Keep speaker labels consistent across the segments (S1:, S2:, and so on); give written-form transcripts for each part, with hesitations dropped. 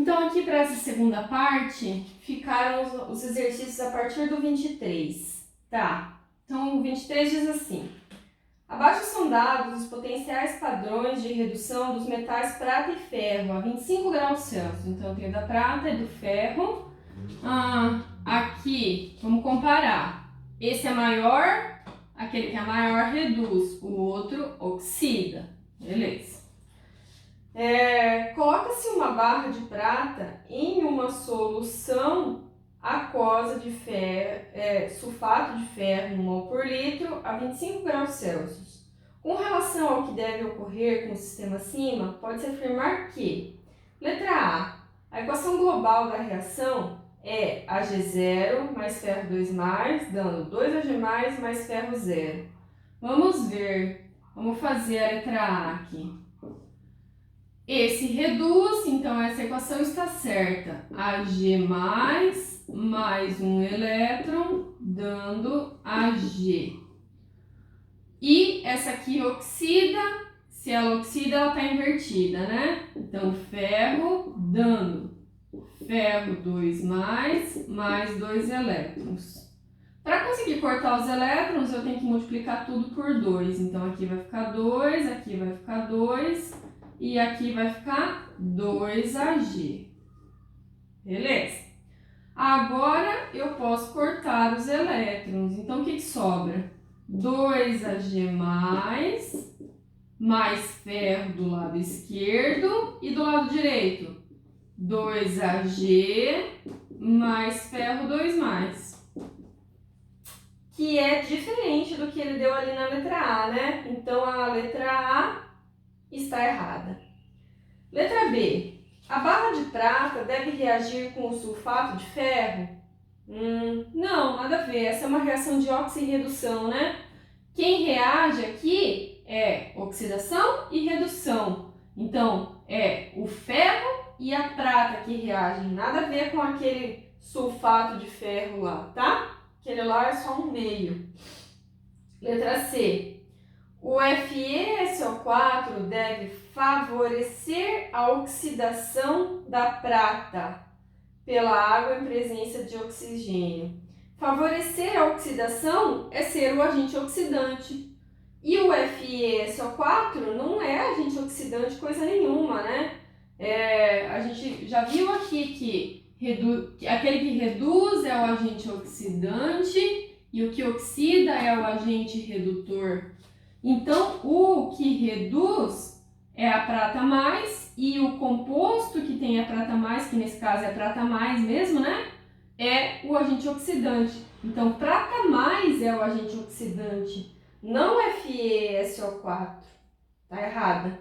S1: Então, aqui para essa segunda parte, ficaram os exercícios a partir do 23, tá? Então, o 23 diz assim: abaixo são dados os potenciais padrões de redução dos metais prata e ferro a 25 graus Celsius. Então, eu tenho da prata e do ferro. Aqui, vamos comparar. Esse é maior, aquele que é maior reduz, o outro oxida. Beleza. Coloca-se uma barra de prata em uma solução aquosa de ferro, sulfato de ferro 1 mol por litro a 25 graus Celsius. Com relação ao que deve ocorrer com o sistema acima, pode-se afirmar que, letra A equação global da reação é Ag0 mais ferro 2+, dando 2Ag+, mais ferro 0. Vamos ver, vamos fazer a letra A aqui. Esse reduz, então essa equação está certa. Ag mais um elétron, dando Ag. E essa aqui oxida, se ela oxida, ela está invertida, né? Então, ferro dando ferro 2+, mais 2 elétrons. Para conseguir cortar os elétrons, eu tenho que multiplicar tudo por 2. Então, aqui vai ficar 2, aqui vai ficar 2 e aqui vai ficar 2Ag. Beleza? Agora, eu posso cortar os elétrons. Então, o que sobra? 2Ag+, mais ferro do lado esquerdo e do lado direito. 2Ag mais ferro 2+. Que é diferente do que ele deu ali na letra A, né? Então, a letra A está errada. Letra B. A barra de prata deve reagir com o sulfato de ferro? Não, nada a ver. Essa é uma reação de oxirredução, né? Quem reage aqui é oxidação e redução. Então, é o ferro e a prata que reagem. Nada a ver com aquele sulfato de ferro lá, tá? Aquele lá é só um meio. Letra C. O FeSO4 deve favorecer a oxidação da prata pela água em presença de oxigênio. Favorecer a oxidação é ser o agente oxidante. E o FeSO4 não é agente oxidante coisa nenhuma, né? A gente já viu aqui que aquele que reduz é o agente oxidante e o que oxida é o agente redutor. Então, o que reduz é a prata mais e o composto que tem a prata mais, que nesse caso é prata mais mesmo, né? É o agente oxidante. Então, prata mais é o agente oxidante, não FeSO4. Tá errada.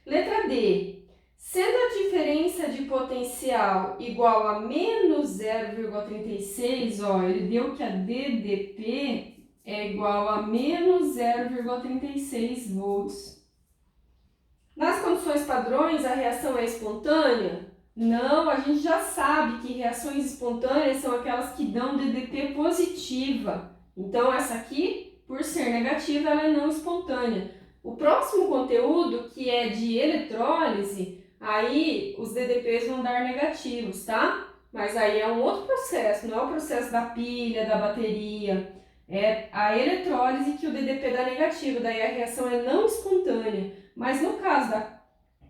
S1: Letra D. Sendo a diferença de potencial igual a menos 0,36, ó, ele deu que a DDP é igual a menos 0,36 volts. Nas condições padrões, a reação é espontânea? Não, a gente já sabe que reações espontâneas são aquelas que dão DDP positiva. Então, essa aqui, por ser negativa, ela é não espontânea. O próximo conteúdo, que é de eletrólise, aí os DDPs vão dar negativos, tá? Mas aí é um outro processo, não é o processo da pilha, da bateria. É a eletrólise que o DDP dá negativo, daí a reação é não espontânea. Mas no caso da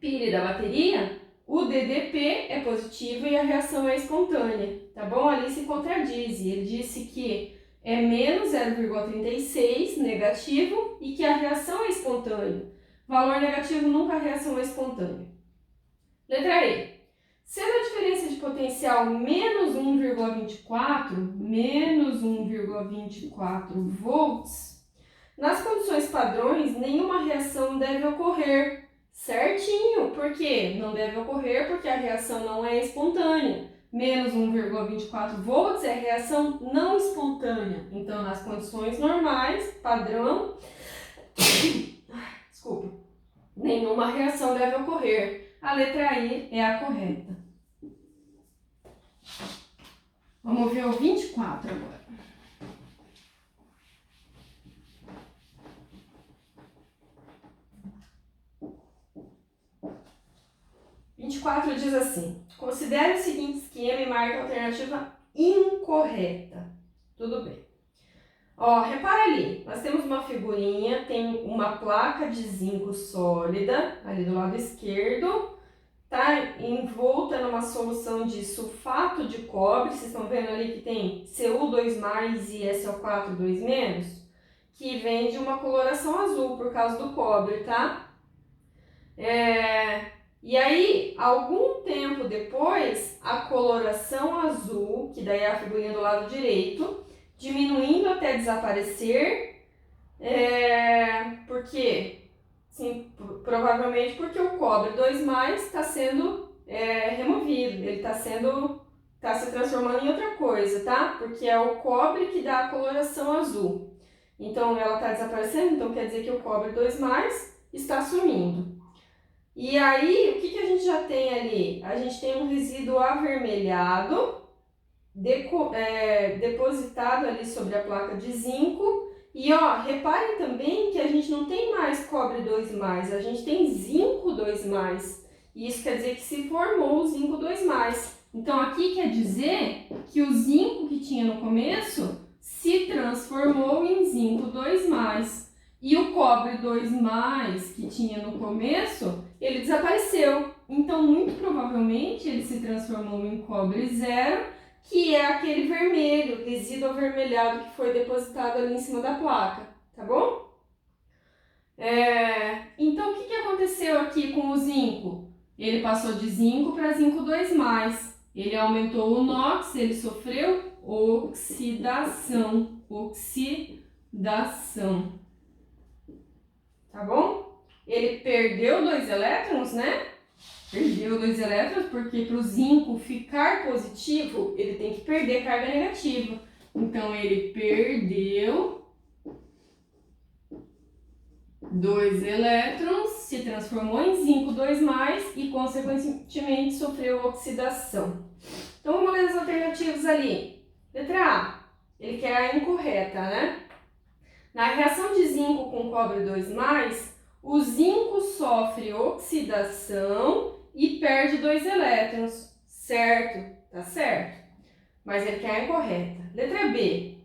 S1: pilha e da bateria, o DDP é positivo e a reação é espontânea, tá bom? Ali se contradiz. Ele disse que é menos 0,36 negativo e que a reação é espontânea. Valor negativo nunca a reação é espontânea. Letra E. Sendo a diferença de potencial menos 1,24 volts, nas condições padrões, nenhuma reação deve ocorrer. Certinho, por quê? Não deve ocorrer porque a reação não é espontânea. Menos 1,24 volts é reação não espontânea. Então, nas condições normais, padrão, desculpa, nenhuma reação deve ocorrer. A letra E é a correta. Vamos ver o 24 agora. 24 diz assim: considere o seguinte esquema e marque a alternativa incorreta. Tudo bem. Ó, repara ali, nós temos uma figurinha, tem uma placa de zinco sólida ali do lado esquerdo, tá envolta numa solução de sulfato de cobre. Vocês estão vendo ali que tem Cu2+ e SO4 2-, que vem de uma coloração azul por causa do cobre, tá? E aí, algum tempo depois, a coloração azul, que daí é a figurinha do lado direito, diminuindo até desaparecer, porque, sim, provavelmente porque o cobre 2+ está sendo removido, ele está se transformando em outra coisa, tá? Porque é o cobre que dá a coloração azul. Então, ela está desaparecendo, então quer dizer que o cobre 2+ está sumindo. E aí, o que a gente já tem ali? A gente tem um resíduo avermelhado, depositado ali sobre a placa de zinco. E ó, reparem também que a gente não tem mais cobre 2+, a gente tem zinco 2+. E isso quer dizer que se formou o zinco 2+. Então aqui quer dizer que o zinco que tinha no começo se transformou em zinco 2+. E o cobre 2+ que tinha no começo, ele desapareceu. Então, muito provavelmente, ele se transformou em cobre 0, que é aquele vermelho, resíduo avermelhado que foi depositado ali em cima da placa, tá bom? Então, o que aconteceu aqui com o zinco? Ele passou de zinco para zinco 2+. Ele aumentou o NOx, ele sofreu oxidação. Tá bom? Ele perdeu 2 elétrons, né? Perdeu 2 elétrons porque para o zinco ficar positivo, ele tem que perder carga negativa. Então, ele perdeu 2 elétrons, se transformou em zinco 2+ e, consequentemente, sofreu oxidação. Então, vamos ler as alternativas ali. Letra A, ele quer a incorreta, né? Na reação de zinco com cobre 2+, o zinco sofre oxidação e perde 2 elétrons. Certo? Tá certo. Mas ele quer a incorreta. Letra B.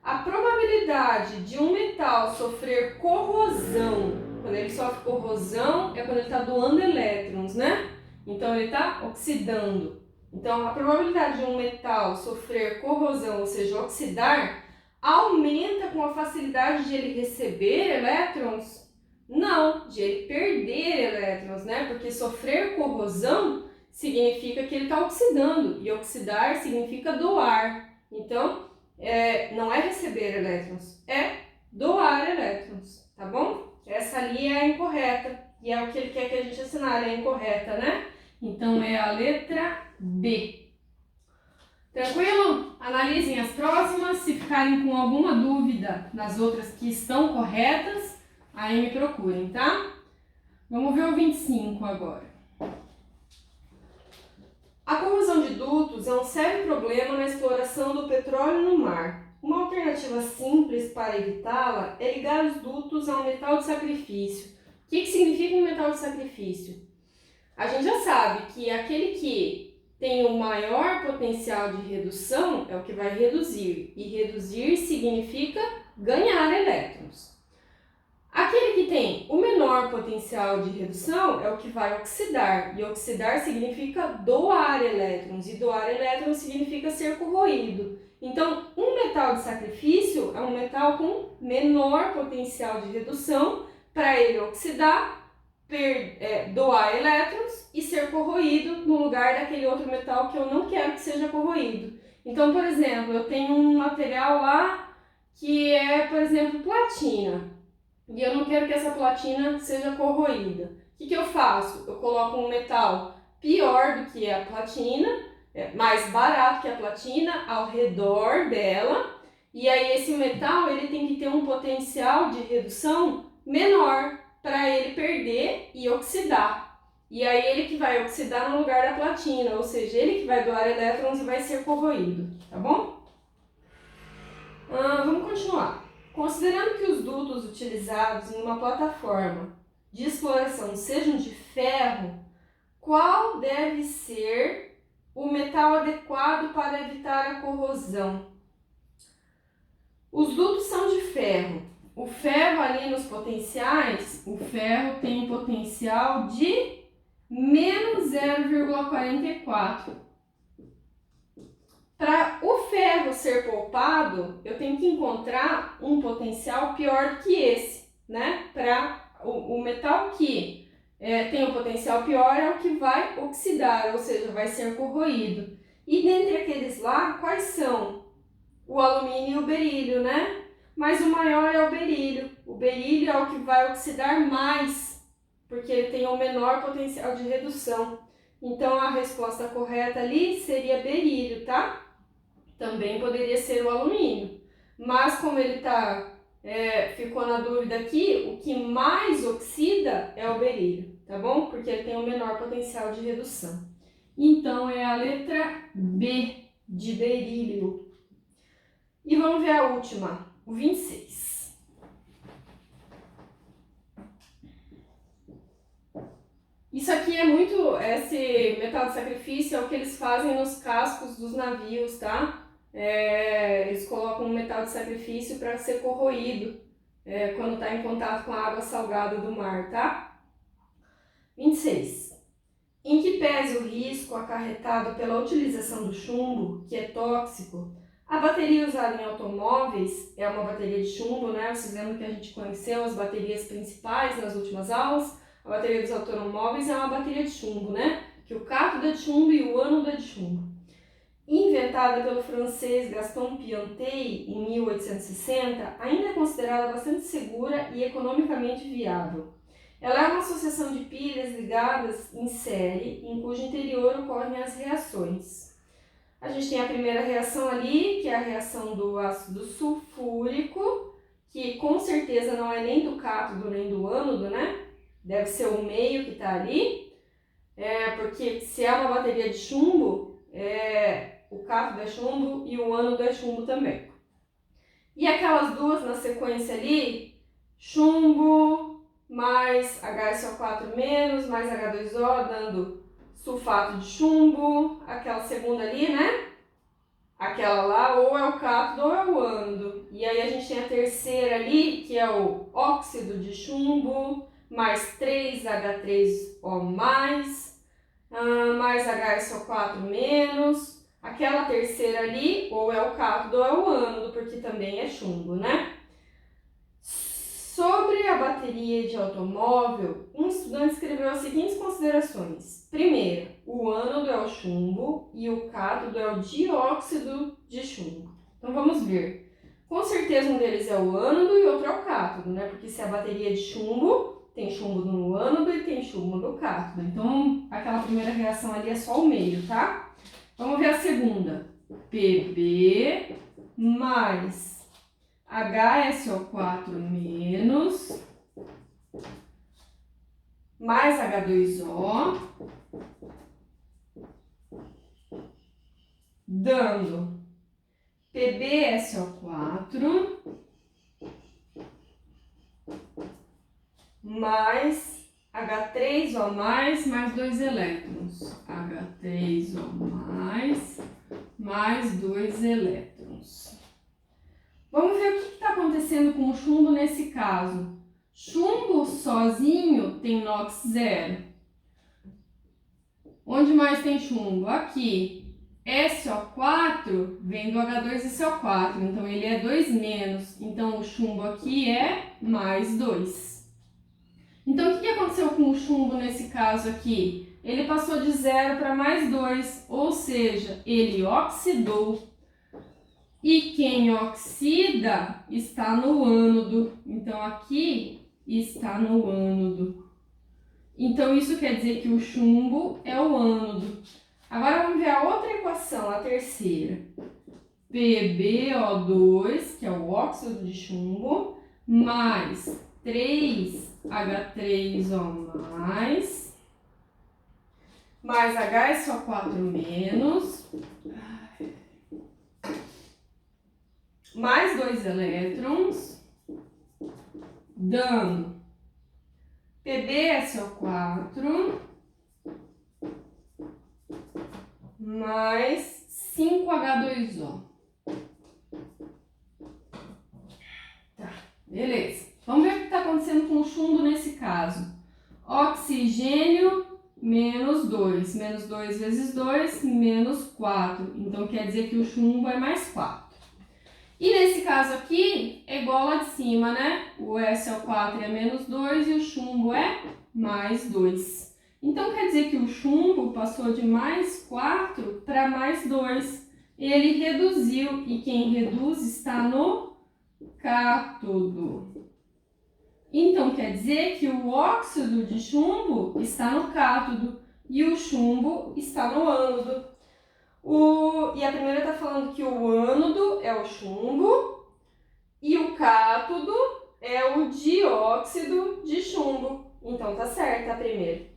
S1: A probabilidade de um metal sofrer corrosão, quando ele sofre corrosão, é quando ele está doando elétrons, né? Então, ele está oxidando. Então, a probabilidade de um metal sofrer corrosão, ou seja, oxidar, aumenta com a facilidade de ele receber elétrons? Não, de ele perder elétrons, né? Porque sofrer corrosão significa que ele está oxidando, e oxidar significa doar. Então, não é receber elétrons, é doar elétrons, tá bom? Essa ali é a incorreta, e é o que ele quer que a gente assinar, é a incorreta, né? Então, é a letra B. Tranquilo? Analisem as próximas. Se ficarem com alguma dúvida nas outras que estão corretas, aí me procurem, tá? Vamos ver o 25 agora. A corrosão de dutos é um sério problema na exploração do petróleo no mar. Uma alternativa simples para evitá-la é ligar os dutos a um metal de sacrifício. O que significa um metal de sacrifício? A gente já sabe que aquele que tem o maior potencial de redução é o que vai reduzir. E reduzir significa ganhar elétrons. Aquele que tem o menor potencial de redução é o que vai oxidar. E oxidar significa doar elétrons. E doar elétrons significa ser corroído. Então, um metal de sacrifício é um metal com menor potencial de redução para ele oxidar, doar elétrons e ser corroído no lugar daquele outro metal que eu não quero que seja corroído. Então, por exemplo, eu tenho um material lá que é, por exemplo, platina, e eu não quero que essa platina seja corroída. O que eu faço? Eu coloco um metal pior do que a platina, mais barato que a platina, ao redor dela, e aí esse metal ele tem que ter um potencial de redução menor, para ele perder e oxidar. E aí ele que vai oxidar no lugar da platina, ou seja, ele que vai doar elétrons e vai ser corroído, tá bom? Vamos continuar. Considerando que os dutos utilizados em uma plataforma de exploração sejam de ferro, Qual deve ser o metal adequado para evitar a corrosão? Os dutos são de ferro. O ferro ali nos potenciais, o ferro tem potencial de menos 0,44. Para o ferro ser poupado, eu tenho que encontrar um potencial pior do que esse, né? Para o metal que tem o potencial pior é o que vai oxidar, ou seja, vai ser corroído. E dentre aqueles lá, quais são? O alumínio e o berílio, né? Mas o maior é o berílio. O berílio é o que vai oxidar mais, porque ele tem o menor potencial de redução. Então, a resposta correta ali seria berílio, tá? Também poderia ser o alumínio. Mas como ele ficou na dúvida aqui, o que mais oxida é o berílio, tá bom? Porque ele tem o menor potencial de redução. Então, é a letra B, de berílio. E vamos ver a última, o 26. Isso aqui é muito, esse metal de sacrifício é o que eles fazem nos cascos dos navios, tá? Eles colocam um metal de sacrifício para ser corroído quando está em contato com a água salgada do mar, tá? 26. Em que pese o risco acarretado pela utilização do chumbo, que é tóxico, a bateria usada em automóveis é uma bateria de chumbo, né? Vocês lembram que a gente conheceu as baterias principais nas últimas aulas? A bateria dos automóveis é uma bateria de chumbo, né? Que o cátodo é de chumbo e o ânodo é de chumbo. Inventada pelo francês Gaston Piantey em 1860, ainda é considerada bastante segura e economicamente viável. Ela é uma associação de pilhas ligadas em série, em cujo interior ocorrem as reações. A gente tem a primeira reação ali, que é a reação do ácido sulfúrico, que com certeza não é nem do cátodo nem do ânodo, né? Deve ser o meio que está ali, porque se é uma bateria de chumbo, o cátodo é chumbo e o ânodo é chumbo também. E aquelas duas na sequência ali, chumbo mais HSO4- mais H2O, dando sulfato de chumbo, aquela segunda ali, né? Aquela lá ou é o cátodo ou é o ânodo. E aí a gente tem a terceira ali, que é o óxido de chumbo, mais 3H3O+, mais HSO4-. Aquela terceira ali, ou é o cátodo ou é o ânodo, porque também é chumbo, né? Sobre a bateria de automóvel, um estudante escreveu as seguintes considerações. Primeiro, o ânodo é o chumbo e o cátodo é o dióxido de chumbo. Então vamos ver. Com certeza um deles é o ânodo e outro é o cátodo, né? Porque se a bateria é de chumbo, tem chumbo no ânodo e tem chumbo no cátodo. Então aquela primeira reação ali é só o meio, tá? Vamos ver a segunda. Pb mais HSO4- mais H2O, dando PbSO4 mais H3O+, mais 2 elétrons. H3O+, mais 2 elétrons. Vamos ver o que está acontecendo com o chumbo nesse caso. Chumbo sozinho tem NOx 0. Onde mais tem chumbo? Aqui. SO4 vem do H2 e CO4, então ele é 2-. Então o chumbo aqui é mais 2. Então o que aconteceu com o chumbo nesse caso aqui? Ele passou de 0 para mais 2, ou seja, ele oxidou. E quem oxida está no ânodo. Então aqui está no ânodo. Então isso quer dizer que o chumbo é o ânodo. Agora vamos ver a outra equação, a terceira. PbO2, que é o óxido de chumbo, mais 3H3O+, mais HSO4-, mais 2 elétrons, dando PbSO4 mais 5H2O. Tá, beleza. Vamos ver o que está acontecendo com o chumbo nesse caso. Oxigênio menos 2. Menos 2 vezes 2, menos 4. Então, quer dizer que o chumbo é mais 4. E nesse caso aqui, é igual lá de cima, né? O SO4 é menos 2 e o chumbo é mais 2. Então, quer dizer que o chumbo passou de mais 4 para mais 2. Ele reduziu, e quem reduz está no cátodo. Então, quer dizer que o óxido de chumbo está no cátodo e o chumbo está no ânodo. E a primeira está falando que o ânodo é o chumbo e o cátodo é o dióxido de chumbo. Então, tá certa a primeira.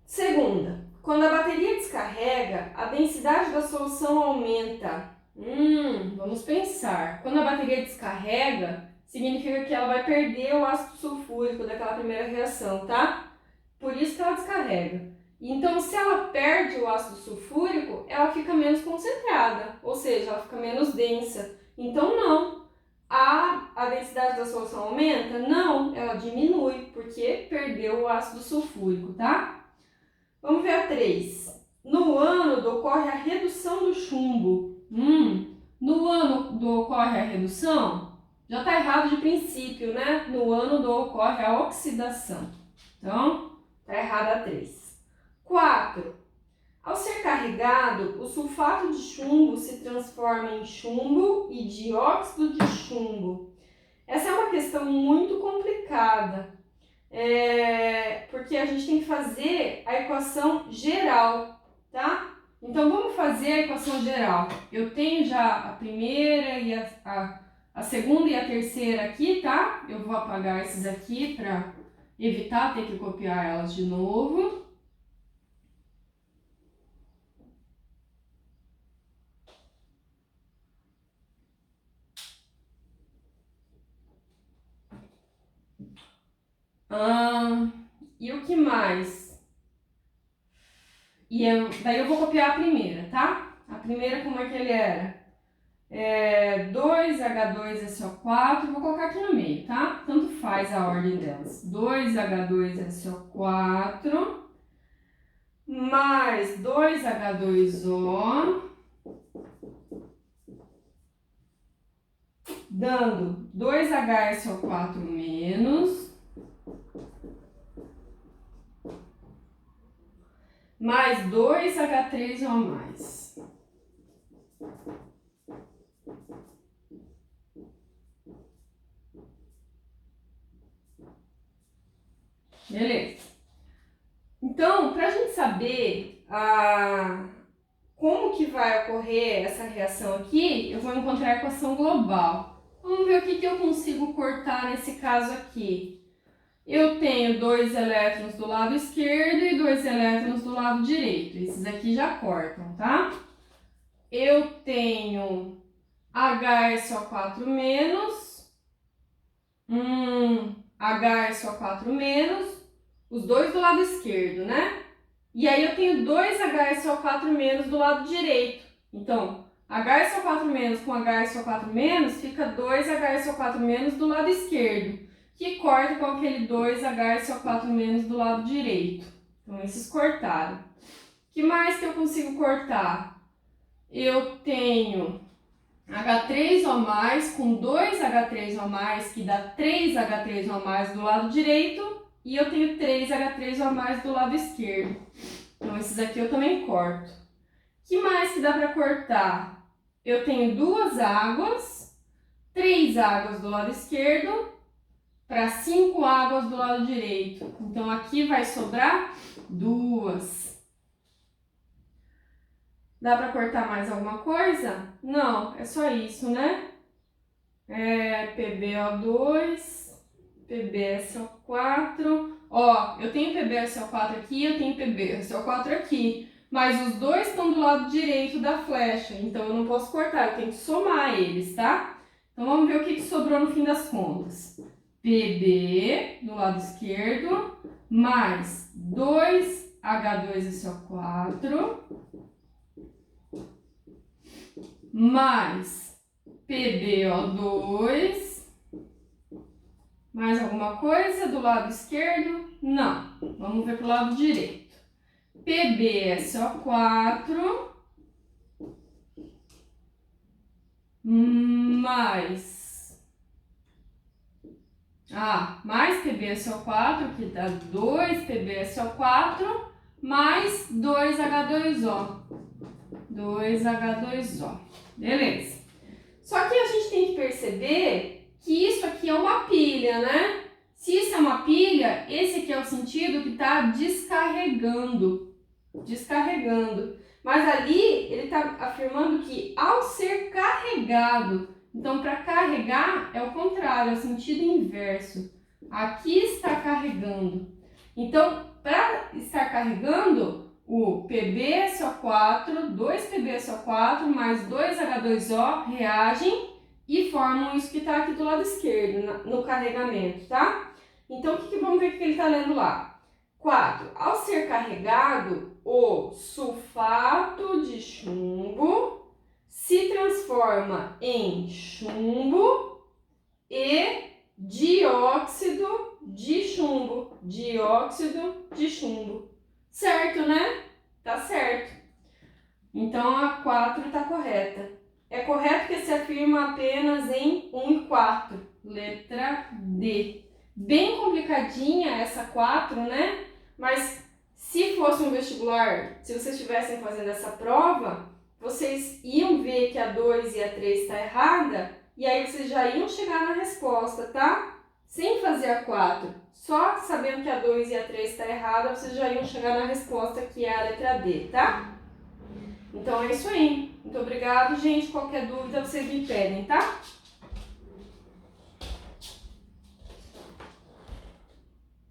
S1: Segunda, quando a bateria descarrega, a densidade da solução aumenta. Vamos pensar. Quando a bateria descarrega, significa que ela vai perder o ácido sulfúrico daquela primeira reação, tá? Por isso que ela descarrega. Então, se ela perde o ácido sulfúrico, ela fica menos concentrada, ou seja, ela fica menos densa. Então, não. A densidade da solução aumenta? Não, ela diminui, porque perdeu o ácido sulfúrico, tá? Vamos ver a 3. No ânodo ocorre a redução do chumbo. No ânodo ocorre a redução? Já está errado de princípio, né? No ânodo ocorre a oxidação. Então, está errada a 3. 4. Ao ser carregado, o sulfato de chumbo se transforma em chumbo e dióxido de chumbo. Essa é uma questão muito complicada, porque a gente tem que fazer a equação geral, tá? Então, vamos fazer a equação geral. Eu tenho já a primeira e a segunda e a terceira aqui, tá? Eu vou apagar esses aqui para evitar ter que copiar elas de novo. E o que mais? Daí eu vou copiar a primeira, tá? A primeira, como é que ele era? 2H2SO4, vou colocar aqui no meio, tá? Tanto faz a ordem delas. 2H2SO4 mais 2H2O, dando 2HSO4 menos, mais 2H3O mais. Beleza. Então, para a gente saber como que vai ocorrer essa reação aqui, eu vou encontrar a equação global. Vamos ver o que eu consigo cortar nesse caso aqui. Eu tenho 2 elétrons do lado esquerdo e 2 elétrons do lado direito. Esses aqui já cortam, tá? Eu tenho HSO4 menos, HSO4 menos, os dois do lado esquerdo, né? E aí eu tenho 2 HSO4 menos do lado direito. Então, HSO4 menos com HSO4 menos fica 2 HSO4 menos do lado esquerdo, que corta com aquele 2 HSO4 menos do lado direito. Então, esses cortaram. O que mais que eu consigo cortar? Eu tenho H3O+, com 2 H3O+, que dá 3 H3O+, do lado direito, e eu tenho 3 H3O+, do lado esquerdo. Então, esses aqui eu também corto. O que mais que dá para cortar? Eu tenho 2 águas, 3 águas do lado esquerdo, para 5 águas do lado direito. Então, aqui vai sobrar 2. Dá para cortar mais alguma coisa? Não, é só isso, né? PbO2, PbSO4. Ó, eu tenho PbSO4 aqui, eu tenho PbSO4 aqui. Mas os dois estão do lado direito da flecha, então eu não posso cortar, eu tenho que somar eles, tá? Então, vamos ver o que sobrou no fim das contas. Pb do lado esquerdo, mais 2 H2SO4 mais PbO2. Mais alguma coisa do lado esquerdo? Não. Vamos ver para o lado direito. PbSO4 mais PbSO4, que dá 2 PbSO4 mais 2H2O. 2H2O. Beleza. Só que a gente tem que perceber que isso aqui é uma pilha, né? Se isso é uma pilha, esse aqui é o sentido que está descarregando. Descarregando. Mas ali ele está afirmando que ao ser carregado, então para carregar é o contrário, é o sentido inverso. Aqui está carregando. Então, para estar carregando, o PbSO4, 2PbSO4 mais 2H2O reagem e formam isso que está aqui do lado esquerdo, no carregamento, tá? Então, vamos ver o que ele está lendo lá. 4. Ao ser carregado, o sulfato de chumbo se transforma em chumbo e dióxido de chumbo. Dióxido de chumbo. Certo, né? Tá certo. Então, a 4 está correta. É correto que se afirma apenas em 1 e 4. Letra D. Bem complicadinha essa 4, né? Mas se fosse um vestibular, se vocês estivessem fazendo essa prova, vocês iam ver que a 2 e a 3 está errada, e aí vocês já iam chegar na resposta, tá? Sem fazer a 4, só sabendo que a 2 e a 3 está errada, vocês já iam chegar na resposta, que é a letra D, tá? Então é isso aí. Muito obrigado, gente. Qualquer dúvida vocês me pedem, tá?